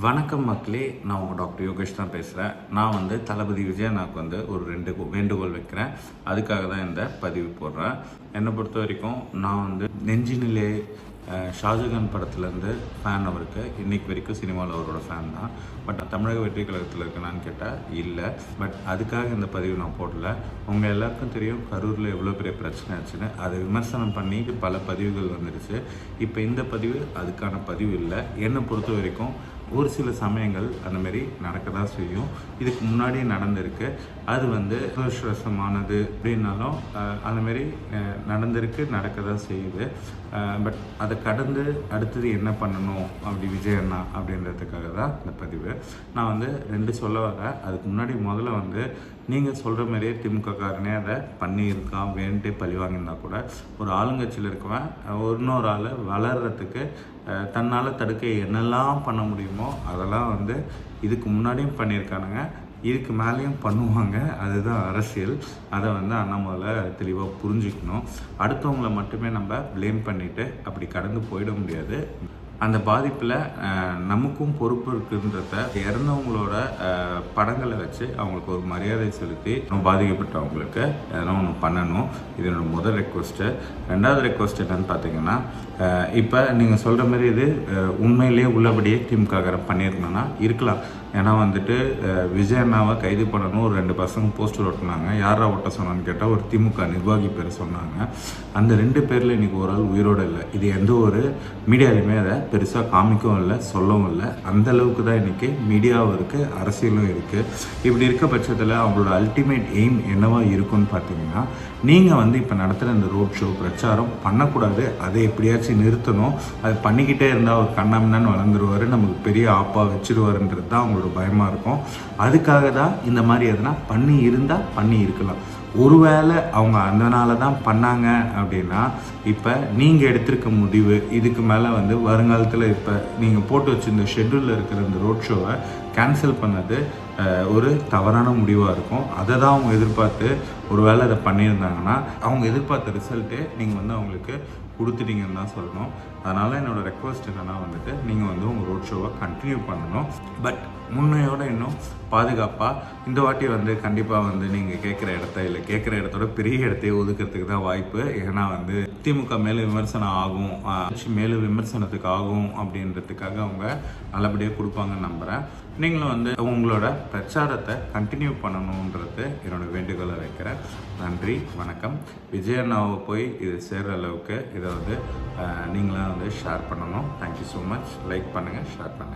வணக்கம் மக்களே, நான் உங்கள் டாக்டர் யோகேஷ் தான் பேசுகிறேன். நான் தளபதி விஜய் அண்ணாவுக்கு ஒரு 2 வேண்டுகோள் வைக்கிறேன். அதுக்காக தான் இந்த பதிவு போடுறேன். என்னை பொறுத்த வரைக்கும் நான் நெஞ்சினிலே ஷாஜகான் படத்துலேருந்து ஃபேன் அவருக்கு. இன்றைக்கு வரைக்கும் சினிமாவில் அவரோட ஃபேன் தான். பட் தமிழக வெற்றி கழகத்தில் இருக்கனான்னு கேட்டால் இல்லை. பட் அதுக்காக இந்த பதிவு நான் போடல. உங்கள் எல்லாருக்கும் தெரியும் கரூரில் எவ்வளோ பெரிய பிரச்சனை ஆச்சுன்னு. அதை விமர்சனம் பண்ணி பல பதிவுகள் வந்துடுச்சு. இப்போ இந்த பதிவு அதுக்கான பதிவு இல்லை. என்னை பொறுத்த வரைக்கும் ஒரு சில சமயங்கள் அந்தமாரி நடக்க தான் செய்யும். இதுக்கு முன்னாடியே நடந்திருக்கு. அது துரதிர்ஷ்டவசமானது அப்படின்னாலும் அந்தமாரி நடந்திருக்கு, நடக்க தான் செய்யுது. பட் அதை கடந்து அடுத்தது என்ன பண்ணணும் அப்படி விஜய் அண்ணா அப்படின்றதுக்காக தான் இந்த பதிவு. நான் 2 சொல்ல வரேன். அதுக்கு முன்னாடி முதல்ல நீங்கள் சொல்கிற மாதிரியே திமுககாரனே அதை பண்ணியிருக்கான், வேண்டே பழி வாங்கியிருந்தா கூட ஒரு ஆளுங்கட்சியில் இருக்கவன் இன்னொரு ஆள் வளர்கிறதுக்கு தன்னால் தடுக்க என்னெல்லாம் பண்ண முடியுமோ அதெல்லாம் இதுக்கு முன்னாடியும் பண்ணியிருக்கானுங்க, இதுக்கு மேலேயும் பண்ணுவாங்க. அதுதான் அரசியல். அதை அண்ணாமலை தெளிவாக புரிஞ்சுக்கணும். அடுத்தவங்களை மட்டுமே நம்ம ப்ளேம் பண்ணிவிட்டு அப்படி கடந்து போயிட முடியாது. அந்த பாதிப்பில் நமக்கும் பொறுப்பு இருக்குன்றத இறந்தவங்களோட படங்களை வச்சு அவங்களுக்கு ஒரு மரியாதை செலுத்தி பாதிக்கப்பட்டவங்களுக்கு எதனா ஒன்று பண்ணணும். இது என்னோட முதல் ரெக்வஸ்ட்டு. 2வது ரெக்வஸ்ட் என்னன்னு பார்த்தீங்கன்னா, இப்போ நீங்கள் சொல்கிற மாதிரி இது உண்மையிலேயே உள்ளபடியே திமுககாரன் பண்ணியிருக்கணும்னா இருக்கலாம். ஏன்னா விஜய் அண்ணாவை கைது பண்ணணும். ஒரு 2 பசங்க போஸ்டர் ஒட்டினாங்க. யாரா ஒட்ட சொன்னான்னு கேட்டால் ஒரு திமுக நிர்வாகி பேர் சொன்னாங்க. அந்த 2 பேரில் இன்றைக்கி ஒரு ஆள் உயிரோடு இல்லை. இது எந்த ஒரு மீடியாலையுமே அதை பெருசாக காமிக்கவும் இல்லை, சொல்லவும் இல்லை. அந்தளவுக்கு தான் இன்றைக்கி மீடியாவும் இருக்குது, அரசியலும் இருக்குது. இப்படி இருக்க பட்சத்தில் அவங்களோட அல்டிமேட் எய்ம் என்னவாக இருக்குன்னு பார்த்தீங்கன்னா, நீங்கள் இப்போ நடத்துகிற இந்த ரோட் ஷோ பிரச்சாரம் பண்ணக்கூடாது, அதை எப்படியாச்சும் நிறுத்தணும். அது பண்ணிக்கிட்டே இருந்தால் ஒரு கண்ணாமின்னு வளர்ந்துருவார், நமக்கு பெரிய ஆப்பா வச்சுருவாருன்றது தான் அவங்களோட பயமாக இருக்கும். அதுக்காக தான் இந்த மாதிரி எதனா பண்ணி இருந்தால் பண்ணி இருக்கலாம். ஒருவேளை அவங்க அதனால தான் பண்ணாங்க அப்படின்னா, இப்போ நீங்கள் எடுத்திருக்க முடிவு இதுக்கு மேலே வருங்காலத்தில் இப்போ நீங்கள் போட்டு வச்சுருந்த ஷெட்யூலில் இருக்கிற இந்த ரோட் ஷோவை கேன்சல் பண்ணது ஒரு தவறான முடிவாக இருக்கும். அதை தான் அவங்க எதிர்பார்த்து ஒரு வேளை அதை பண்ணியிருந்தாங்கன்னா அவங்க எதிர்பார்த்த ரிசல்ட்டு நீங்கள் அவங்களுக்கு கொடுத்துட்டீங்கன்னு தான் சொல்லணும். அதனால் என்னோடய ரெக்வஸ்ட் என்னென்னா நீங்கள் உங்கள் ரோட் ஷோவை கண்டினியூ பண்ணணும். பட் முன்னையோட இன்னும் பாதுகாப்பாக இந்த வாட்டி கண்டிப்பாக நீங்கள் கேட்குற இடத்த இல்லை கேட்குற இடத்தோட பெரிய இடத்தையே ஒதுக்கிறதுக்கு தான் வாய்ப்பு. ஏன்னா திமுக மேலும் விமர்சனம் ஆகும், மேலும் விமர்சனத்துக்கு ஆகும் அப்படின்றதுக்காக அவங்க நல்லபடியாக கொடுப்பாங்கன்னு நம்புகிறேன். நீங்களும் உங்களோட பிரச்சாரத்தை கண்டினியூ பண்ணணுன்றது என்னோட வேண்டுகோளை வைக்கிறேன். நன்றி, வணக்கம். விஜய் அண்ணாவை போய் இது சேர்கிற அளவுக்கு இதை நீங்களாம் ஷேர் பண்ணணும். Thank you so much. லைக் பண்ணுங்கள், ஷேர் பண்ணுங்கள்.